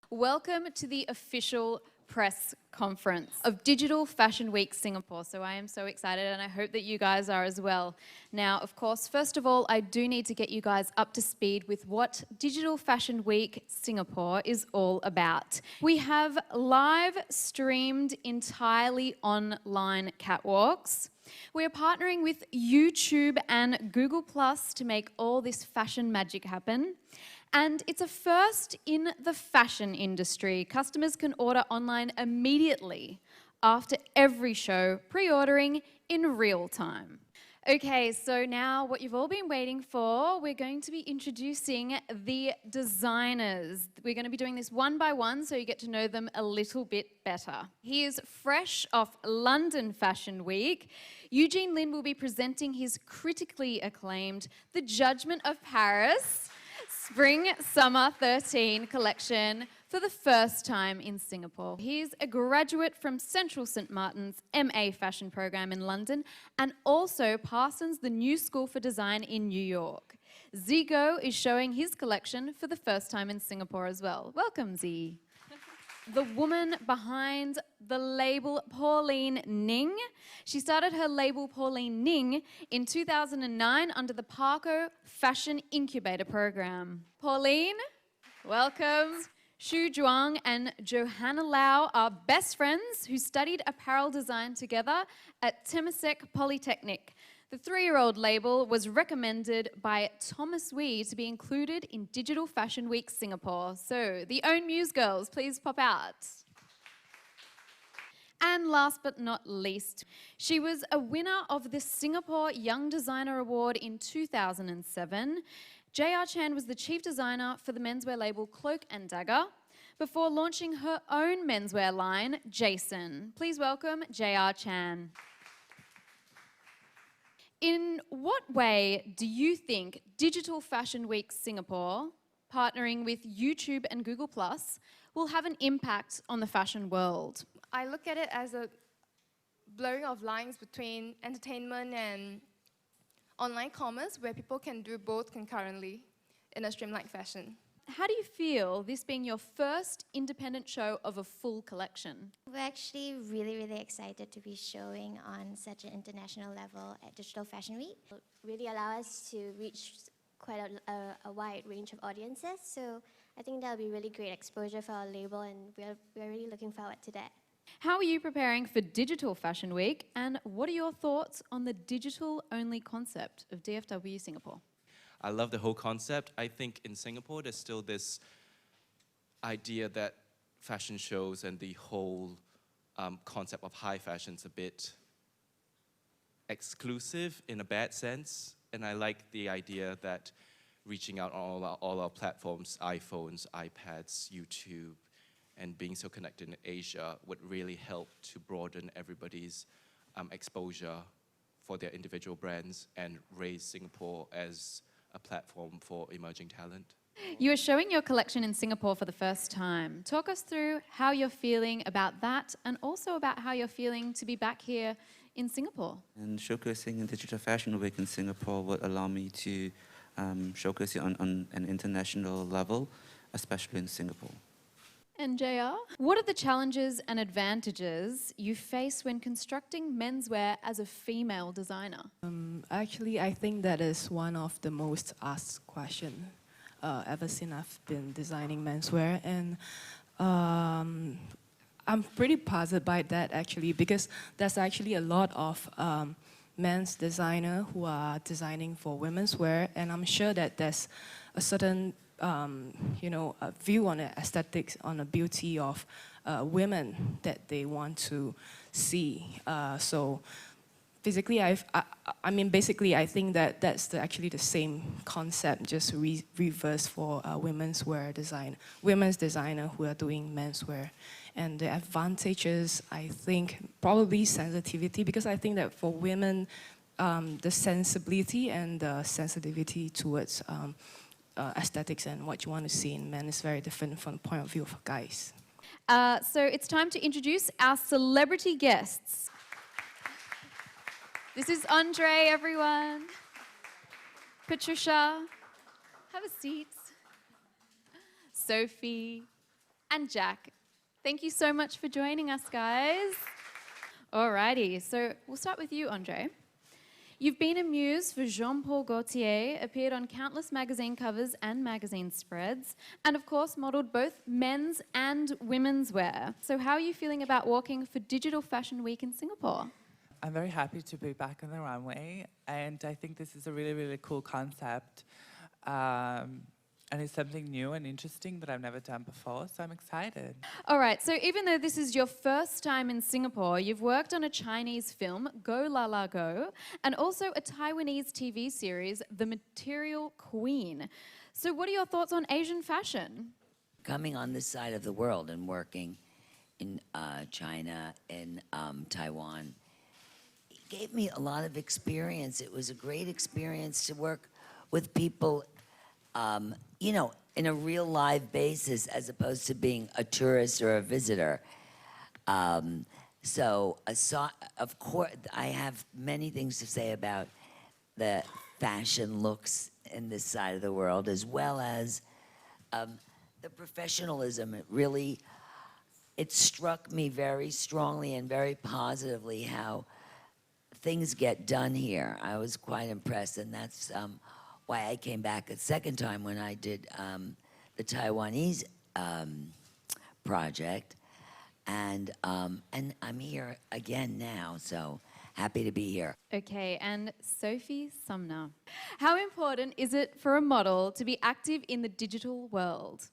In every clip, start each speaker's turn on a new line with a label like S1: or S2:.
S1: Welcome to the official press conference of Digital Fashion Week Singapore. So I am so excited and I hope that you guys are as well. Now, of course, first of all, I do need to get you guys up to speed with what Digital Fashion Week Singapore is all about. We have live streamed entirely online catwalks. We're partnering with YouTube and Google Plus to make all this fashion magic happen. And it's a first in the fashion industry. Customers can order online immediately after every show, pre-ordering in real time. Okay, so now what you've all been waiting for, we're going to be introducing the designers. We're going to be doing this one by one so you get to know them a little bit better. He is fresh off London Fashion Week. Eugene Lin will be presenting his critically acclaimed The Judgment of Paris Spring Summer 13 collection for the first time in Singapore. He's a graduate from Central St Martin's MA Fashion program in London and also Parsons the New School for Design in New York. Zigo is showing his collection for the first time in Singapore as well. Welcome, Z. The woman behind the label Pauline Ning. She started her label Pauline Ning in 2009 under the Parco Fashion Incubator Program. Pauline, welcome. Xu Zhuang and Johanna Lau are best friends who studied apparel design together at Temasek Polytechnic. The 3-year-old label was recommended by Thomas Wee to be included in Digital Fashion Week Singapore. So, the Own Muse girls, please pop out. And last but not least, she was a winner of the Singapore Young Designer Award in 2007. JR Chan was the chief designer for the menswear label Cloak & Dagger before launching her own menswear line, Jason. Please welcome JR Chan. In what way do you think Digital Fashion Week Singapore, partnering with YouTube and Google Plus, will have an impact on the fashion world?
S2: I look at it as a blurring of lines between entertainment and online commerce, where people can do both concurrently in a streamlined fashion.
S1: How do you feel, this being your first independent show of a full collection?
S3: We're actually really excited to be showing on such an international level at Digital Fashion Week. It will really allow us to reach quite a wide range of audiences, so I think that'll be really great exposure for our label, and we're really looking forward to that.
S1: How are you preparing for Digital Fashion Week, and what are your thoughts on the digital-only concept of DFW Singapore?
S4: I love the whole concept. I think in Singapore, there's still this idea that fashion shows and the whole concept of high fashion is a bit exclusive in a bad sense. And I like the idea that reaching out on all our platforms, iPhones, iPads, YouTube, and being so connected in Asia would really help to broaden everybody's exposure for their individual brands and raise Singapore as a platform for emerging talent.
S1: You are showing your collection in Singapore for the first time. Talk us through how you're feeling about that and also about how you're feeling to be back here in Singapore.
S5: And showcasing in Digital Fashion Week in Singapore would allow me to showcase it on an international level, especially in Singapore.
S1: And JR, what are the challenges and advantages you face when constructing menswear as a female designer?
S6: Actually, I think that is one of the most asked questions ever since I've been designing menswear. And I'm pretty puzzled by that, actually, because there's actually a lot of men's designers who are designing for women's wear, and I'm sure that there's a certain a view on the aesthetics, on the beauty of women that they want to see. So basically, I think that that's actually the same concept, just reverse for women's designer who are doing menswear. And the advantages, I think, probably sensitivity, because I think that for women, the sensibility and the sensitivity towards aesthetics and what you want to see in men is very different from the point of view of guys.
S1: So it's time to introduce our celebrity guests. This is Andrej, everyone. Patricia, have a seat. Sophie, and Jack. Thank you so much for joining us, guys. Alrighty, so we'll start with you, Andrej. You've been a muse for Jean-Paul Gaultier, appeared on countless magazine covers and magazine spreads, and of course modelled both men's and women's wear. So how are you feeling about walking for Digital Fashion Week in Singapore?
S7: I'm very happy to be back on the runway, and I think this is a really, really cool concept. And it's something new and interesting that I've never done before, so I'm excited.
S1: All right, so even though this is your first time in Singapore, you've worked on a Chinese film, Go La La Go, and also a Taiwanese TV series, The Material Queen. So what are your thoughts on Asian fashion?
S8: Coming on this side of the world and working in China and Taiwan, it gave me a lot of experience. It was a great experience to work with people you know, in a real live basis as opposed to being a tourist or a visitor. So, of course, I have many things to say about the fashion looks in this side of the world, as well as the professionalism. It struck me very strongly and very positively how things get done here. I was quite impressed, and that's why I came back a second time when I did the Taiwanese project, and I'm here again now, so happy to be here.
S1: Okay, and Sophie Sumner. How important is it for a model to be active in the digital world?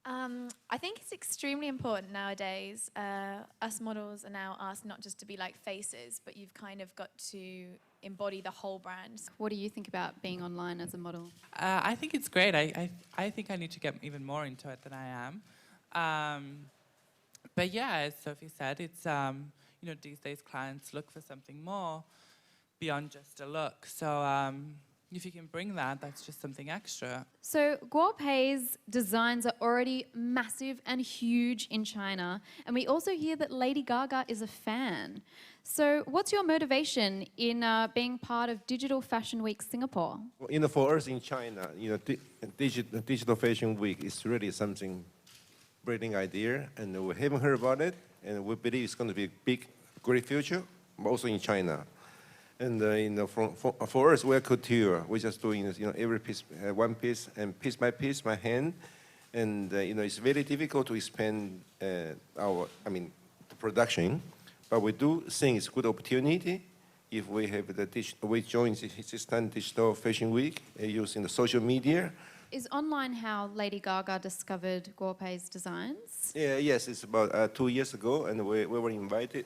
S9: I think it's extremely important nowadays. Us models are now asked not just to be like faces, but you've kind of got to embody the whole brand.
S1: What do you think about being online as a model?
S7: I think it's great. I think I need to get even more into it than I am. But yeah, as Sophie said, it's, you know, these days clients look for something more beyond just a look. So if you can bring that, that's just something extra.
S1: So Guo Pei's designs are already massive and huge in China, and we also hear that Lady Gaga is a fan. So what's your motivation in being part of Digital Fashion Week Singapore?
S10: Well, you know, for us in China, you know, Digital Fashion Week is really something brilliant idea, and we haven't heard about it, and we believe it's going to be a big, great future, also in China. And you know, for us, we're couture. We're just doing, you know, every piece, one piece, and piece by hand. And you know, it's very difficult to expand the production. But we do think it's a good opportunity if we have we join this time Digital Fashion Week using the social media.
S1: Is online how Lady Gaga discovered Guo Pei's designs?
S10: Yeah, yes, it's about 2 years ago, and we were invited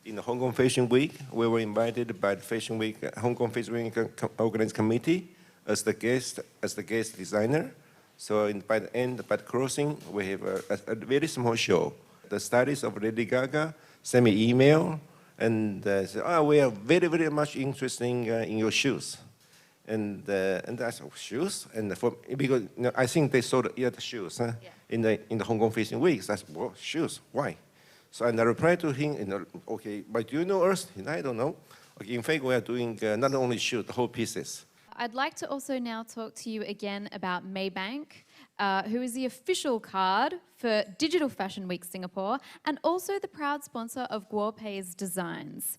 S10: in the Hong Kong Fashion Week. We were invited by the Fashion Week, Hong Kong Fashion Week Organized Committee as the guest designer. So by the closing, we have a very small show. The stylists of Lady Gaga sent me email and said, "Oh, we are very, very much interested in your shoes." And I said, "Shoes?" And because you know, I think they saw the shoes in the Hong Kong Fashion Week. So I said, "Well, shoes? Why?" So I replied to him, "Okay, but do you know us?" And I don't know. Okay, in fact, we are doing not only shoes, the whole pieces.
S1: I'd like to also now talk to you again about Maybank, who is the official card for Digital Fashion Week Singapore and also the proud sponsor of Guo Pei's designs.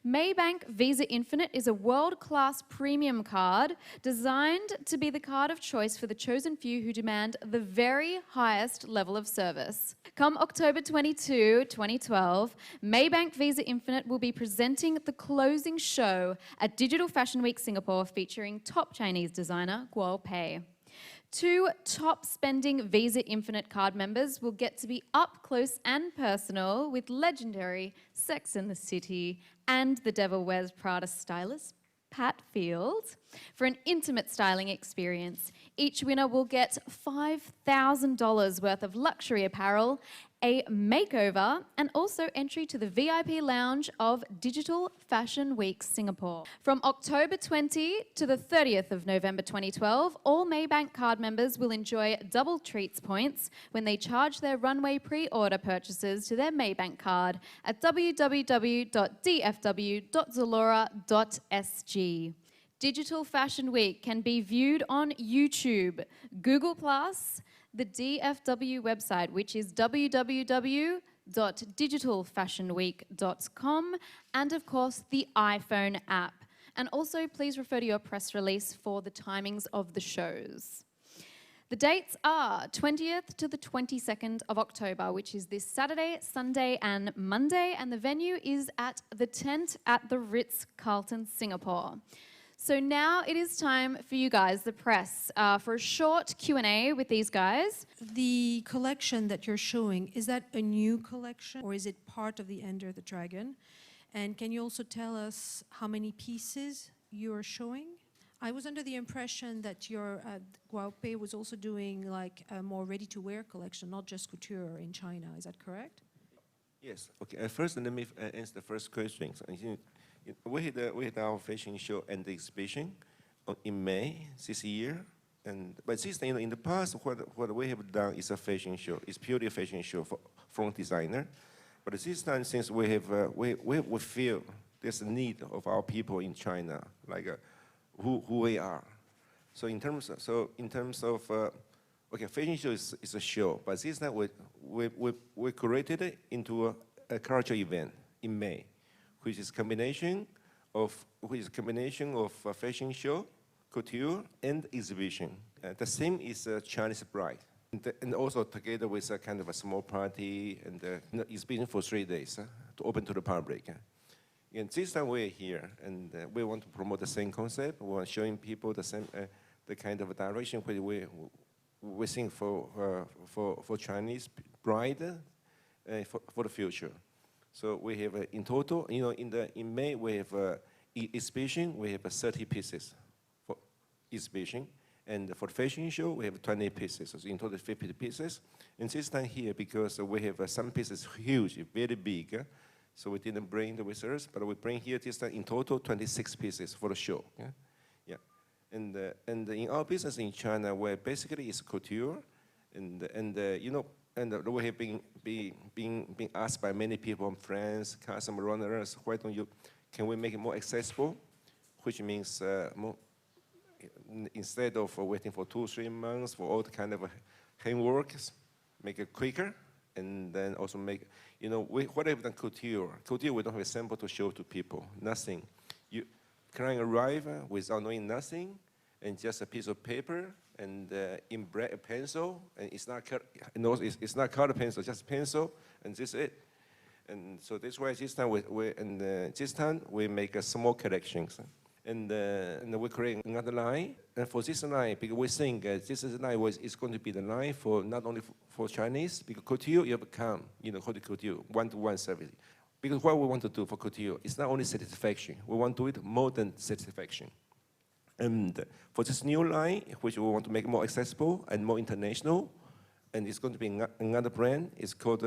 S1: Maybank Visa Infinite is a world-class premium card designed to be the card of choice for the chosen few who demand the very highest level of service. Come October 22, 2012, Maybank Visa Infinite will be presenting the closing show at Digital Fashion Week Singapore featuring top Chinese designer Guo Pei. 2 top-spending Visa Infinite card members will get to be up close and personal with legendary Sex and the City and The Devil Wears Prada stylist Pat Field for an intimate styling experience. Each winner will get $5,000 worth of luxury apparel, a makeover, and also entry to the VIP lounge of Digital Fashion Week Singapore. From October 20 to the 30th of November 2012, all Maybank card members will enjoy double treats points when they charge their runway pre-order purchases to their Maybank card at www.dfw.zalora.sg. Digital Fashion Week can be viewed on YouTube, Google+, the DFW website, which is www.digitalfashionweek.com, and of course the iPhone app. And also please refer to your press release for the timings of the shows. The dates are 20th to the 22nd of October, which is this Saturday, Sunday and Monday, and the venue is at the Tent at the Ritz-Carlton, Singapore. So now it is time for you guys, the press, for a short Q&A with these guys.
S11: The collection that you're showing, is that a new collection or is it part of the Enter the Dragon? And can you also tell us how many pieces you are showing? I was under the impression that your Guo Pei was also doing like a more ready-to-wear collection, not just couture in China. Is that correct?
S10: Yes. Okay. First, let me answer the first question. We had our fashion show and the exhibition in May this year, but this time, in the past, what we have done is a fashion show. It's purely a fashion show from designer. But this time, since we feel there's a need of our people in China, like who we are. So in terms of okay, fashion show is a show, but this time we created it into a cultural event in May, which is a combination of a fashion show, couture, and exhibition. The same is Chinese Bride, and also together with a kind of a small party and exhibition for 3 days to open to the public. And this time we're here, and we want to promote the same concept. We are showing people the same, the kind of direction where we think for Chinese bride for the future. So we have in total, in May we have exhibition. We have 30 pieces for exhibition, and for the fashion show we have 20 pieces. So in total 50 pieces. And this time here, because we have some pieces huge, very big. So we didn't bring the visitors, but we bring here this time in total 26 pieces for the show. Yeah. And in our business in China, where basically it's couture, and we have been asked by many people, friends, customer runners, can we make it more accessible? Which means instead of waiting for 2-3 months for all the kind of handworks, make it quicker. And then also make, what have done couture? Couture, we don't have a sample to show to people, nothing. Client arrive without knowing nothing, and just a piece of paper, and a pencil, and it's not color pencil, just pencil, and this is it. And so that's why this time we make a small collections. And we create another line. And for this line, because we think this line is going to be the line for not only for Chinese, because couture, you have come, couture, one-to-one service. Because what we want to do for couture is not only satisfaction, we want to do it more than satisfaction. And for this new line, which we want to make more accessible and more international, and it's going to be another brand, it's called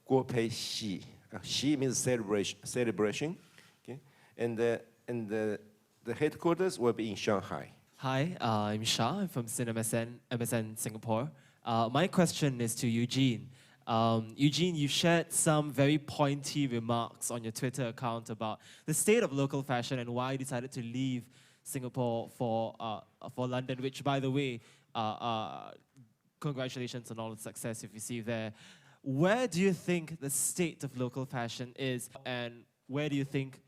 S10: Guo Pei Xi. Xi means celebration. Okay? And the headquarters will be in Shanghai.
S12: Hi, I'm Shah. I'm from MSN Singapore. My question is to Eugene. Eugene, you shared some very pointy remarks on your Twitter account about the state of local fashion and why you decided to leave Singapore for London, which, by the way, congratulations on all the success you've received there. Where do you think the state of local fashion is, and where do you think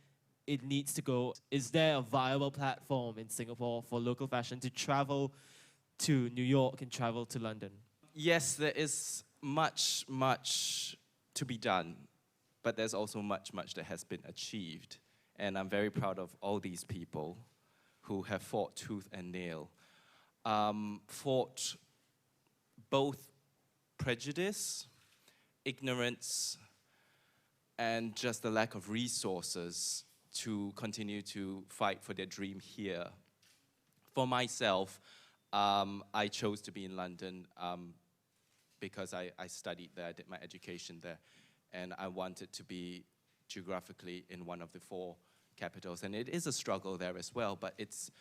S12: it needs to go? Is there a viable platform in Singapore for local fashion to travel to New York and travel to London?
S4: Yes, there is much to be done, but there's also much that has been achieved. And I'm very proud of all these people who have fought tooth and nail, fought both prejudice, ignorance, and just the lack of resources to continue to fight for their dream here. For myself, I chose to be in London because I studied there, I did my education there, and I wanted to be geographically in one of the 4 capitals. And it is a struggle there as well, but it's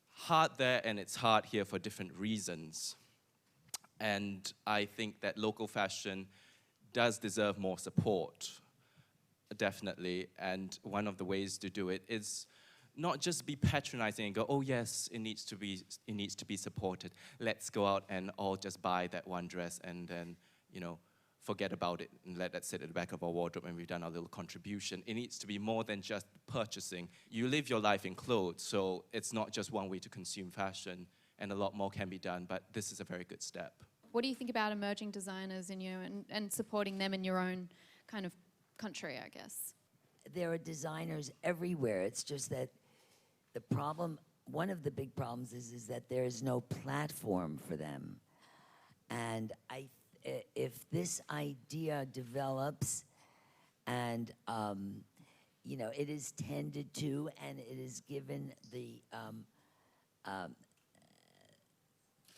S4: hard there and it's hard here for different reasons. And I think that local fashion does deserve more support, definitely. And one of the ways to do it is not just be patronizing and go, oh yes, it needs to be supported. Let's go out and all just buy that one dress and then, you know, forget about it and let that sit at the back of our wardrobe and we've done our little contribution. It needs to be more than just purchasing. You live your life in clothes, so it's not just one way to consume fashion, and a lot more can be done, but this is a very good step.
S1: What do you think about emerging designers in you and supporting them in your own kind of country, I guess?
S8: There are designers everywhere. It's just that the problem, one of the big problems is that there is no platform for them. And if this idea develops and, you know, it is tended to and it is given the,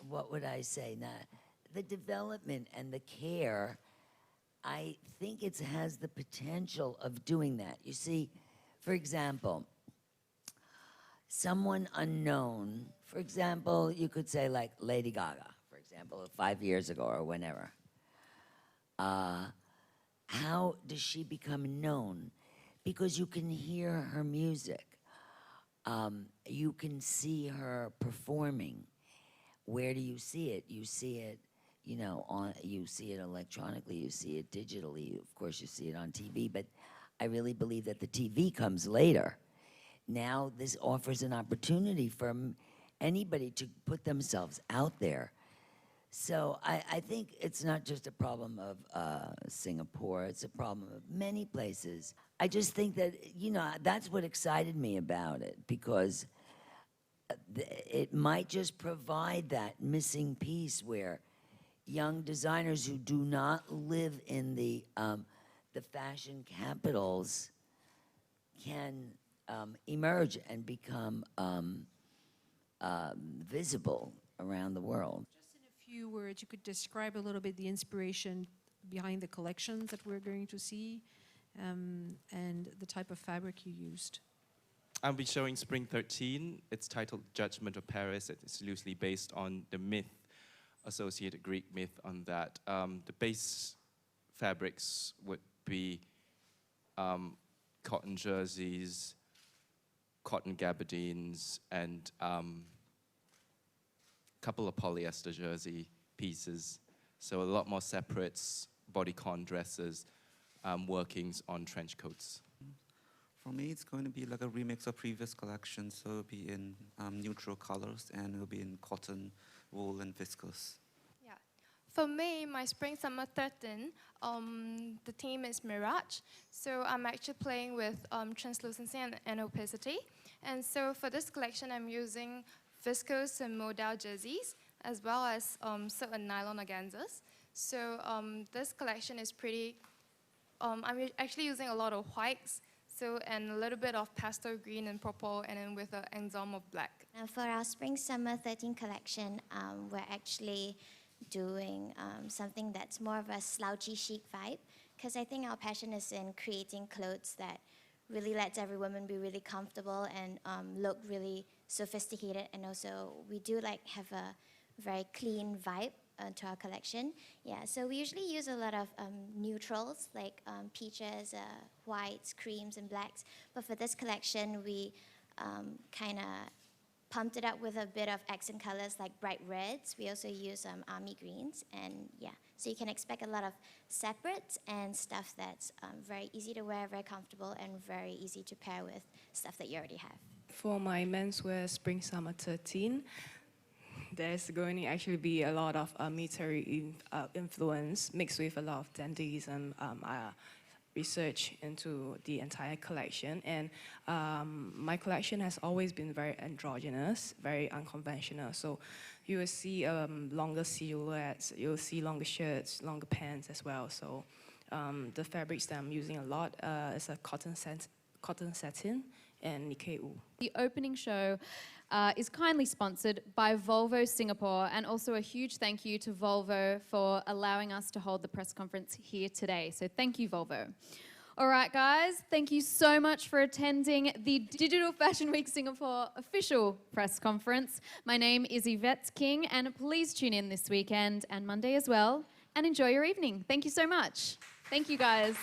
S8: what would I say, the development and the care, I think it has the potential of doing that. You see, for example, someone unknown, for example, you could say like Lady Gaga, for example, 5 years ago or whenever. How does she become known? Because you can hear her music. You can see her performing. Where do you see it? You see it, you know, you see it electronically, you see it digitally, of course you see it on TV, but I really believe that the TV comes later. Now this offers an opportunity for anybody to put themselves out there. So I think it's not just a problem of Singapore, it's a problem of many places. I just think that, you know, that's what excited me about it, because it might just provide that missing piece where young designers who do not live in the fashion capitals can emerge and become visible around the world.
S11: Just in a few words, you could describe a little bit the inspiration behind the collections that we're going to see and the type of fabric you used.
S4: I'll be showing Spring 13. It's titled Judgment of Paris. It's loosely based on the myth, associated Greek myth on that. The base fabrics would be cotton jerseys, cotton gabardines, and a couple of polyester jersey pieces. So a lot more separates, bodycon dresses, workings on trench coats.
S5: For me, it's going to be like a remix of previous collections, so it'll be in neutral colors and it'll be in cotton, wool, and viscose.
S2: Yeah. For me, my Spring Summer 13, the theme is Mirage. So I'm actually playing with translucency and opacity. And so for this collection, I'm using viscose and modal jerseys, as well as certain nylon organzas. So this collection is pretty, I'm actually using a lot of whites, and a little bit of pastel green and purple, and then with an ensemble of black.
S3: For our Spring Summer 13 collection, we're actually doing something that's more of a slouchy chic vibe, because I think our passion is in creating clothes that really lets every woman be really comfortable and look really sophisticated, and also we do like have a very clean vibe to our collection. Yeah, so we usually use a lot of neutrals like peaches, whites, creams, and blacks. But for this collection, we kind of pumped it up with a bit of accent colors like bright reds. We also use army greens, and yeah, so you can expect a lot of separates and stuff that's very easy to wear, very comfortable, and very easy to pair with stuff that you already have.
S6: For my menswear Spring Summer 13, there's going to actually be a lot of military influence mixed with a lot of dandyism research into the entire collection. And my collection has always been very androgynous, very unconventional. So you will see longer silhouettes, you'll see longer shirts, longer pants as well. So the fabrics that I'm using a lot is a cotton satin and Nikkei wool.
S1: The opening show is kindly sponsored by Volvo Singapore, and also a huge thank you to Volvo for allowing us to hold the press conference here today. So thank you, Volvo. All right, guys, thank you so much for attending the Digital Fashion Week Singapore official press conference. My name is Yvette King, and please tune in this weekend and Monday as well, and enjoy your evening. Thank you so much. Thank you, guys.